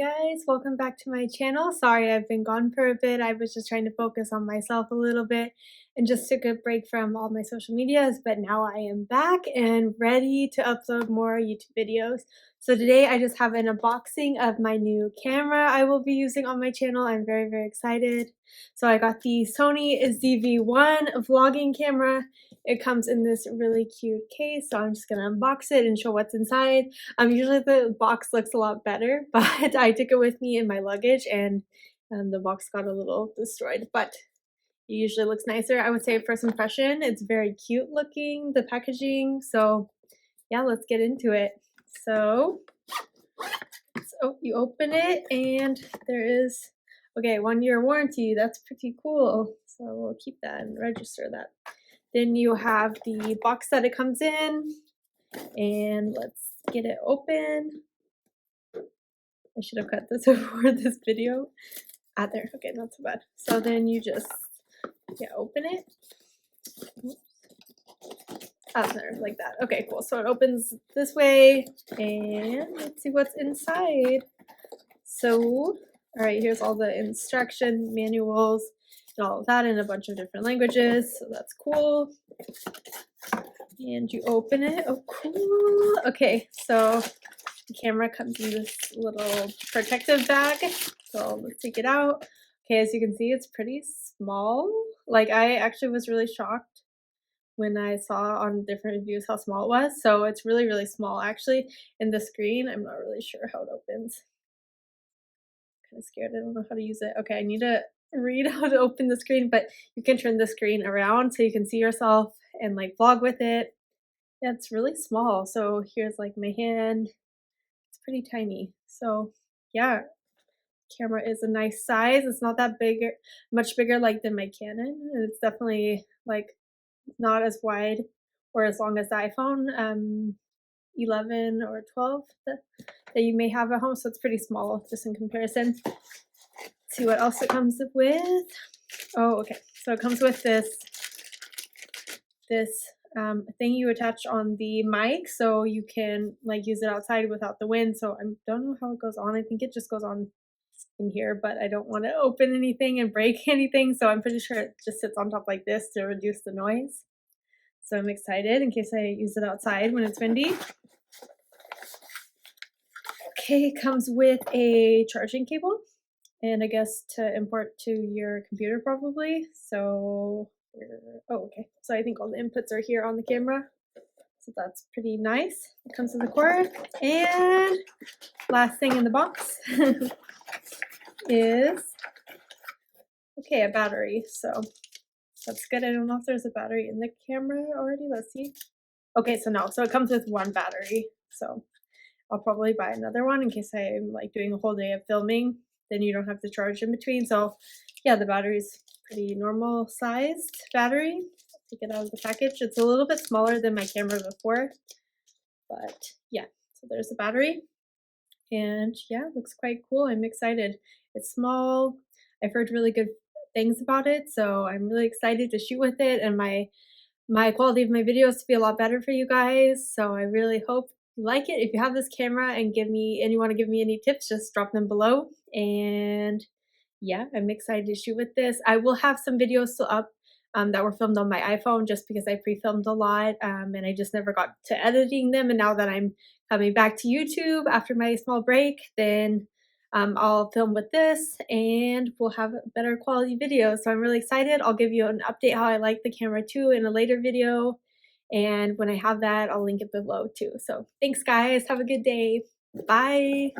guys, welcome back to my channel. Sorry I've been gone for a bit. I was just trying to focus on myself a little bit and just took a break from all my social medias, but now I am back and ready to upload more YouTube videos. So today I just have an unboxing of my new camera I will be using on my channel. I'm very excited. So I got the Sony ZV-1 vlogging camera. It comes in this really cute case, so I'm just gonna unbox it and show what's inside. Usually the box looks a lot better, but I took it with me in my luggage and the box got a little destroyed, but it usually looks nicer. I would say first impression, it's very cute looking, the packaging. So yeah, let's get into it. So you open it and there is, okay, 1-year warranty. That's pretty cool. So we'll keep that and register that. Then you have the box that it comes in, and let's get it open. I should have cut this before this video. There, okay, not so bad. So then you just, open it. There, like that. Okay, cool. So it opens this way, and let's see what's inside. So, all right, here's all the instruction manuals and all of that in a bunch of different languages. So that's cool. And you open it. Oh, cool. Okay, so the camera comes in this little protective bag. So let's take it out. Okay, as you can see, it's pretty small. Like, I actually was really shocked when I saw on different reviews how small it was. So it's really small. Actually, in the screen, I'm not really sure how it opens. I'm kind of scared. I don't know how to use it. Okay, I need to read how to open the screen, but you can turn the screen around so you can see yourself and like vlog with it. Yeah, it's really small. So here's like my hand. It's pretty tiny. So yeah, camera is a nice size. It's not that big, much bigger like than my Canon. And it's definitely like not as wide or as long as the iPhone 11 or 12 that you may have at home. So it's pretty small just in comparison. Let's see what else it comes with. Oh, okay. So it comes with this thing you attach on the mic so you can like use it outside without the wind. So I don't know how it goes on. I think it just goes on in here, but I don't want to open anything and break anything. So I'm pretty sure it just sits on top like this to reduce the noise. So I'm excited in case I use it outside when it's windy. Okay, it comes with a charging cable and I guess to import to your computer probably. So oh, okay. So I think all the inputs are here on the camera. So that's pretty nice. It comes with a cord. And last thing in the box is, okay, a battery. So that's good. I don't know if there's a battery in the camera already. Let's see. Okay, so no. So it comes with one battery. So I'll probably buy another one in case I'm like doing a whole day of filming. Then you don't have to charge in between. So yeah, the battery's pretty normal sized battery. Take it out of the package. It's a little bit smaller than my camera before, but yeah, so there's the battery. And yeah, it looks quite cool. I'm excited. It's small. I've heard really good things about it, so I'm really excited to shoot with it and my quality of my videos to be a lot better for you guys. So I really hope you like it. If you have this camera and you want to give me any tips, just drop them below. And yeah, I'm excited to shoot with this. I will have some videos still up that were filmed on my iPhone just because I pre-filmed a lot and I just never got to editing them. And now that I'm coming back to YouTube after my small break, then I'll film with this and we'll have better quality videos. So I'm really excited. I'll give you an update how I like the camera too in a later video. And when I have that, I'll link it below too. So thanks guys. Have a good day. Bye.